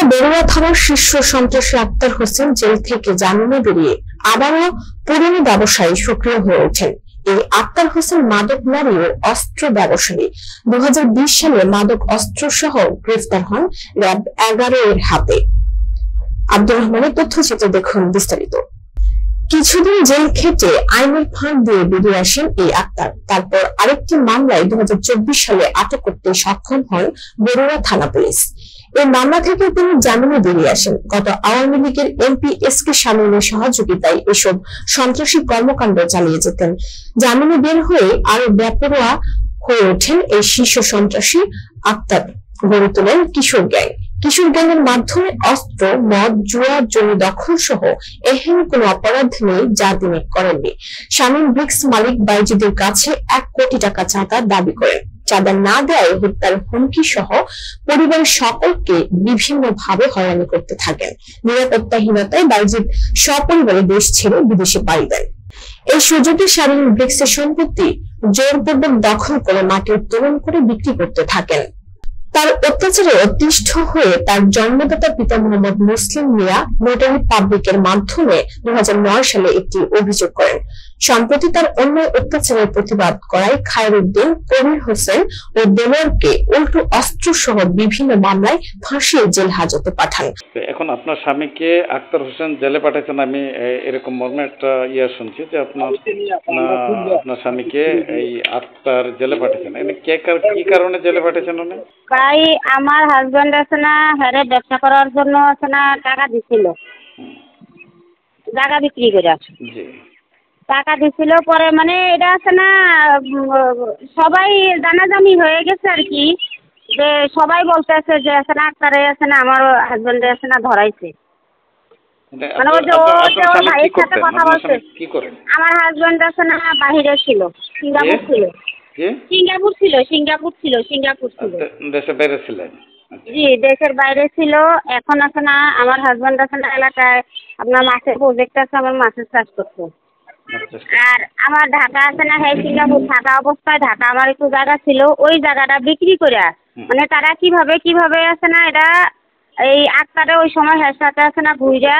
বরুড়া থানার শীর্ষ সন্ত্রাসী আক্তার হোসেন জেল থেকে জামিনে বেরিয়ে আবারও পুরনো ব্যবসায়ী সক্রিয় হয়ে ওঠেন। এই আক্তার হোসেন মাদক নারী ও অস্ত্র ব্যবসায়ী। 2020 সালে মাদক অস্ত্র সহ গ্রেফতার হন র্যাব 11 এর হাতে। আব্দুর রহমানের তথ্যচিত্র দেখুন বিস্তারিত। কিছুদিন জেল খেটে আইনের ফাঁক দিয়ে বেরিয়ে আসেন এই আক্তার। তারপর আরেকটি মামলায় 2024 সালে আটক করতে সক্ষম হন বরুড়া থানা পুলিশ। এই মামলা থেকে তিনি জামিনে বেরিয়ে আসেন। গত আওয়ামী লীগের এমপি এসকে শামীমের সহযোগিতায় এসব সন্ত্রাসী কর্মকাণ্ড চালিয়ে যেতেন। জামিনে বের হয়ে আরো বেপরোয়া হয়ে ওঠেন এই শীর্ষ সন্ত্রাসী আক্তার। গড়ে তোলেন কিশোর গ্যাংয়ের মাধ্যমে অস্ত্র, মদ, জুয়া, জমি দখল সহ এহেন কোন অপরাধ নেই যা তিনি করেননি। শামীম ব্রিক্স মালিক বাইজিদের কাছে 1 কোটি টাকা চাঁদা দাবি করেন। চাঁদা না দেয় হত্যার হুমকি সহ পরিবারের সকলকে বিভিন্ন ভাবে হয়রানি করতে থাকেন। নিরাপত্তাহীনতায় বাইজিদ সপরিবারে দেশ ছেড়ে বিদেশে পাড়ি দেন। এই সুযোগে শামীম ব্রিক্সের সম্পত্তি জোরপূর্বক দখল করে মাটি উত্তোলন করে বিক্রি করতে থাকেন। তার অত্যাচারে অতিষ্ঠ হয়ে তার জন্মদাতা পিতা মোহাম্মদ মুসলিম মিয়া নোটারি পাবলিকের মাধ্যমে 2009 সালে একটি অভিযোগ করেন। সম্প্রতি তার অন্য অত্যাচারের প্রতিবাদ করায় খায়রুদ্দিন, কবির হোসেন ও দেলোয়ারকে উল্টো অস্ত্র সহ বিভিন্ন মামলায় ফাঁসিয়ে জেল হাজতে পাঠান। এখন আপনার স্বামীকে আক্তার হোসেন জেলে পাঠাচ্ছেন, আমি এরকম মর্মে একটা শুনছি যে আপনার স্বামীকে এই আক্তার জেলে পাঠাচ্ছেন। কি কারণে জেলে পাঠাচ্ছেন উনি? ভাই, আমার হাজবেন্ড আছে না, হ্যাঁ ব্যবসা করার জন্য আছে না টাকা দিছিল, জায়গা বিক্রি করে টাকা দিছিল। পরে মানে এটা আছে না সবাই জানাজানি হয়ে গেছে আর কি, যে সবাই বলতেছে যে আছে না আক্তারে আছে না আমার হাজবেন্ড আছে না ধরাইছে। মানে ওর ভাইয়ের সাথে কথা বলছে। আমার হাজবেন্ড আছে না বাহিরে ছিল, সিঙ্গাপুর ছিল। দেশের বাইরে ছিলেন? জি, দেশের বাইরে ছিল। এখন আছে না আমার হাজবেন্ড আছে না এলাকায় আপনার মাছের প্রজেক্ট আছে, আমার মাছের চাষ করতো। আর আমার ঢাকা আছে না, হ্যাঁ সিঙ্গাপুর থাকা অবস্থায় ঢাকা আমার একটু জায়গা ছিল, ওই জায়গাটা বিক্রি করে মানে তারা কিভাবে আছে না এটা এই আক্তারে ওই সময় হ্যাঁ সাথে আছে না ঘুরা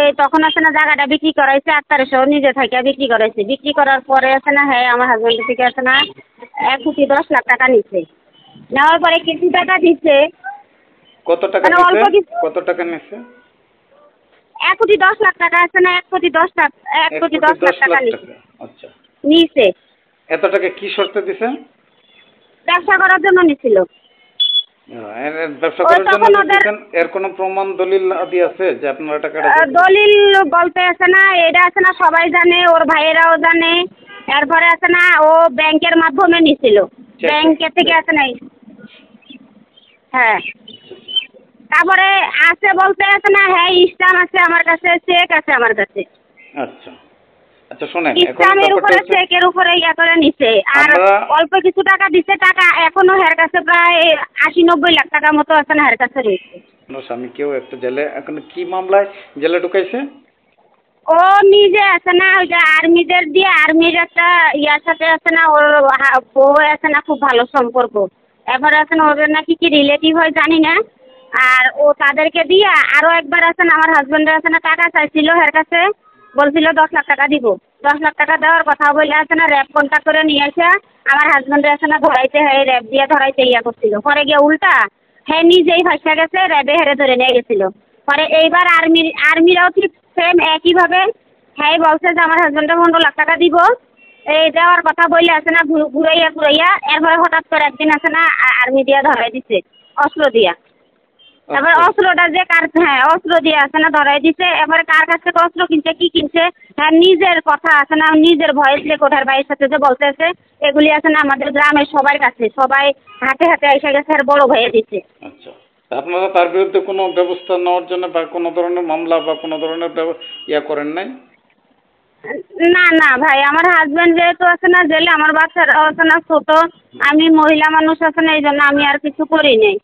এই তখন আছে না জায়গাটা বিক্রি করাইছে, আক্তারের সহ নিজে থেকে বিক্রি করাইছে। বিক্রি করার পরে আছে না হ্যাঁ আমার হাজবেন্ড থেকে আছে না 1,10,00,000 টাকা নিচ্ছে। নেওয়ার পরে কিছু টাকা দিচ্ছে। কত টাকা নিচ্ছে? 1,10,00,000 টাকা আছে না, 1,10,00,000 টাকা নিচ্ছে। আচ্ছা, নিছে। এত টাকা কি শর্তে দিছে? ব্যবসা করার জন্য নিছিল। ব্যবসা করার জন্য দিতেন? এর কোনো প্রমাণ দলিল আদি আছে যে আপনারা টাকাটা? দলিল বলতে আছে না এটা আছে না সবাই জানে, ওর ভাইয়েরাও জানে। এরপরে আছে না ও ব্যাংকের মাধ্যমে নিছিল, ব্যাংকের থেকে আছে না। হ্যাঁ, তারপরে আছে বলতে আছে না হ্যাঁ ইসলাম আছে আমার কাছে, চেক আছে আমার কাছে। আচ্ছা আচ্ছা, শোনেন, ইসলামের উপরে চেকের উপরে ইয়া করে নিছে। আর অল্প কিছু টাকা দিছে। টাকা এখনো হের কাছে প্রায় 80-90 লাখ টাকা মতো আছে না হের কাছে রয়েছে। স্বামীকেও একটা জেলে, এখন কি মামলায় জেলে ঢুকাইছে? ও নিজে আছে না ওই যে আর্মিদের দিয়ে, আর্মির একটা ইয়ার সাথে আছে না ওর বউ আছে না, খুব ভালো সম্পর্ক। এবার আছে না ওদের নাকি কি রিলেটিভ হয় জানি না। আর ও তাদেরকে দিয়ে আরো একবার আছে না আমার হাজবেন্ডের আছে না টাকা চাইছিল হের কাছে, বলছিল 10 লাখ টাকা দিব। 10 লাখ টাকা দেওয়ার কথা বলে আছে না র্যাব কন্ট্যাক্ট করে নিয়ে এসে আমার হাজবেন্ডের আছে না ধরাইতে, হ্যাঁ র্যাব দিয়ে ধরাইতে ইয়া করছিল। পরে গিয়ে উল্টা হ্যাঁ নিজেই ফাঁসা গেছে, র্যাবে হেরে ধরে নিয়ে গেছিল। পরে এইবার আর্মিরাও ঠিক সেম একইভাবে হ্যাঁ বলছে যে আমার হাজবেন্ডে 15 লাখ টাকা দিব, এই দেওয়ার কথা বলে আছে না ঘুরাইয়া। এরপরে হঠাৎ করে একদিন আছে না আর্মি দিয়া ধরাই দিছে অস্ত্র দিয়া। এবার অস্ত্রটা যে অস্ত্র দিয়ে আছে না ধরাই দিছে। এবার কার কাছ থেকে অস্ত্র কিনছে, কি কিনছে, হ্যাঁ নিজের কথা আছে না, নিজের ভয়েস রেকর্ডের ভাইয়ের সাথে যে বলতেছে এগুলি আছে না আমাদের গ্রামের সবার কাছে, সবাই হাতে এসে গেছে আর বড় ভাইয়ে দিচ্ছে। আচ্ছা, আপনারা তার বিরুদ্ধে কোনো ব্যবস্থা নেওয়ার জন্য বা কোনো ধরনের মামলা বা কোনো ধরনের ইয়া করেন নাই? না ভাই, আমার হাজবেন্ড যেহেতু আছে না জেলে, আমার বাচ্চারা আছে না ছোট, আমি মহিলা মানুষ আছে না, এই জন্য আমি আর কিছু করি নাই।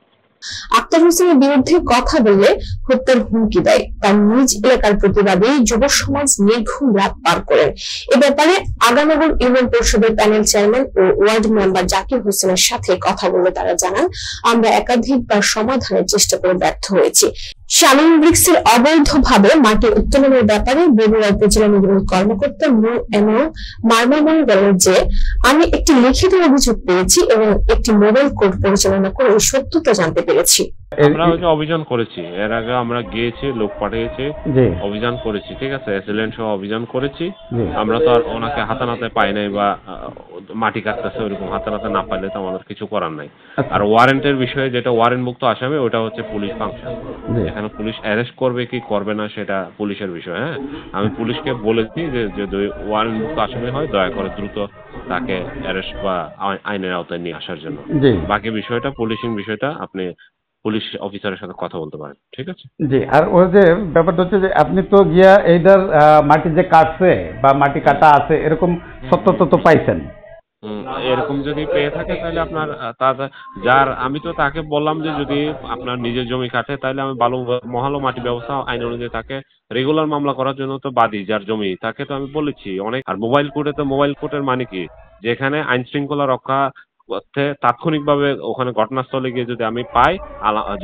আক্তার হোসেনের বিরুদ্ধে কথা বললে হত্যার হুমকি দেয়। তার নিজ এলাকার প্রতিবাদে যুব সমাজ নির্ঘুম রাত পার করেন। এ ব্যাপারে আগানগর ইউনিয়ন পরিষদের প্যানেল চেয়ারম্যান ও ওয়ার্ড মেম্বার জাকির হোসেনের সাথে কথা বলে তারা জানান, আমরা একাধিকবার সমাধানের চেষ্টা করে ব্যর্থ হয়েছি। শামীম ব্রিক্সের অবৈধভাবে মাটি উত্তোলনের ব্যাপারে বগুড়া উপজেলা নির্বাহী কর্মকর্তা মারমাময় বলেন যে, আমি একটি লিখিত অভিযোগ পেয়েছি এবং একটি মোবাইল কোর্ট পরিচালনা করে সত্যতা জানতে পেরেছি। আমরা ওই যে অভিযান করেছি, এর আগে আমরা গিয়েছি, লোক পাঠিয়েছি, অভিযান করেছি, ঠিক আছে, অ্যাসিলেন্ট সহ অভিযান করেছি। আমরা তো আর ওনাকে হাতে নাতে পাই নাই বা মাটি কাটতেছে ওইরকম হাতে নাতে না পাইলে তো আমাদের কিছু করার নাই। আর ওয়ারেন্টের বিষয়ে যেটা ওয়ারেন্ট মুক্ত আসামি, ওটা হচ্ছে পুলিশ ফাংশন। এখানে পুলিশ অ্যারেস্ট করবে কি করবে না সেটা পুলিশের বিষয়। হ্যাঁ, আমি পুলিশকে বলেছি যে যদি ওয়ারেন্ট মুক্ত আসামি হয় দয়া করে দ্রুত তাকে অ্যারেস্ট বা আইনের আওতায় নিয়ে আসার জন্য। বাকি বিষয়টা পুলিশিং বিষয়টা আপনি পুলিশ অফিসারের সাথে কথা বলতে পারেন, ঠিক আছে? জি। আর ওই যে ব্যাপারটা হচ্ছে যে আপনি তো গিয়া এইটার মাটি যে কাটছে বা মাটি কাটা আছে এরকম সত্যতা তো পাইছেন? এরকম যদি পেয়ে থাকে তাহলে আপনার যার আমি তো তাকে বললাম যে যদি আপনার নিজের জমি কাটে তাহলে আমি মহালো মাটি ব্যবস্থা আইন অনুযায়ী তাকে রেগুলার মামলা করার জন্য তো বাদী যার জমি, তাকে তো আমি বলেছি অনেক। আর মোবাইল কোর্টে তো মোবাইল কোর্টের মানে কি, যেখানে আইন শৃঙ্খলা রক্ষা তাৎক্ষণিকভাবে ওখানে ঘটনাস্থলে গিয়ে যদি আমি পাই,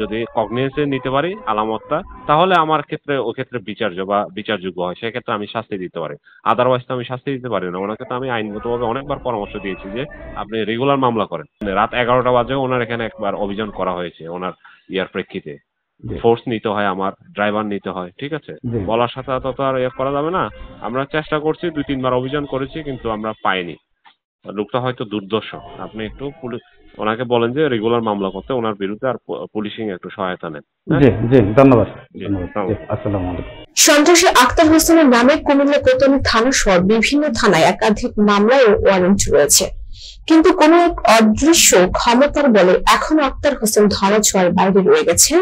যদি কগনিজেন্সে নিতে পারি আলামতটা, তাহলে আমার ক্ষেত্রে ও ক্ষেত্রে বিচার্য বা বিচারযোগ্য হয়, সেক্ষেত্রে আমি শাস্তি দিতে পারি। আদারওয়াইজ তো আমি শাস্তি দিতে পারি না। ওনাকে তো আমি আইনগতভাবে অনেকবার পরামর্শ দিয়েছি যে আপনি রেগুলার মামলা করেন। রাত 11টা বাজে ওনার এখানে একবার অভিযান করা হয়েছে ওনার ইয়ার প্রেক্ষিতে। ফোর্স নিতে হয়, আমার ড্রাইভার নিতে হয়, ঠিক আছে? বলার সাথে সাথে তো আর ইয়ে করা যাবে না। আমরা চেষ্টা করছি, 2-3 বার অভিযান করেছি, কিন্তু আমরা পাইনি। লোকটা হয়তো দুর্দর্শ। আপনি একটু ওনাকে বলেন যে রেগুলার মামলা করতে, ওনার বিরুদ্ধে আর পুলিশিং একটু সহায়তা নেন। জি জি, ধন্যবাদ। আসসালামু আলাইকুম। সন্ত্রাসী আক্তার হোসেনের নামে কুমিল্লা কোতোয়ালি থানা সহ বিভিন্ন থানায় একাধিক মামলা ও ওয়ারেন্ট রয়েছে, কিন্তু কোন এক অদৃশ্য ক্ষমতার বলে এখনো আক্তার হোসেন ধরাছোঁয়ার বাইরে রয়ে গেছেন।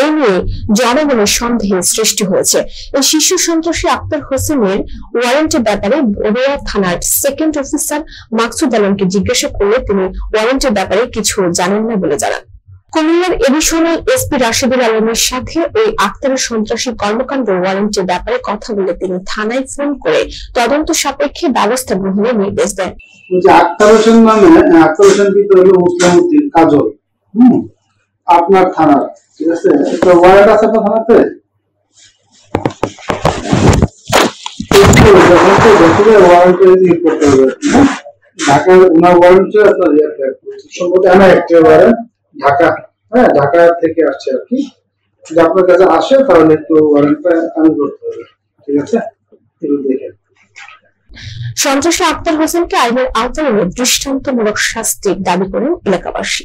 এই নিয়ে জনগণের সন্দেহের সৃষ্টি হয়েছে। এই শীর্ষ সন্ত্রাসী আক্তার হোসেনের ওয়ারেন্টের ব্যাপারে বগুড়া থানার সেকেন্ড অফিসার মাকসুদ আলমকে জিজ্ঞাসা করলে তিনি ওয়ারেন্টের ব্যাপারে কিছু জানেন না বলে জানান। কুমিল্লার এডিশনাল এসপি রাশেদুল আলমের সাথে ওই আক্তারের সন্ত্রাসী কর্মকাণ্ড ওয়ারেন্টের ব্যাপারে কথা বলে তিনি থানায় ফোন করে তদন্ত সাপেক্ষে ব্যবস্থা গ্রহণের নির্দেশ দেন। আক্তার হোসেন মানে আক্তার হোসেন কিন্তু হলো মুসলিম উদ্দিন কাজল, আপনার থানার, ঠিক আছে? তো ওয়ারেন্ট আছে তো থানাতে? ঢাকা ওনার ওয়ারেন্ট সম্ভবত আমার একটা ওয়ারেন্ট ঢাকা, হ্যাঁ ঢাকা থেকে আসছে আর কি। যদি আপনার কাছে আসে তাহলে একটু ওয়ারেন্টটা আমি করতে হবে, ঠিক আছে? একটু দেখেন। সন্ত্রাসী আক্তার হোসেনকে আইনের আওতায় দৃষ্টান্তমূলক শাস্তির দাবি করেন এলাকাবাসী।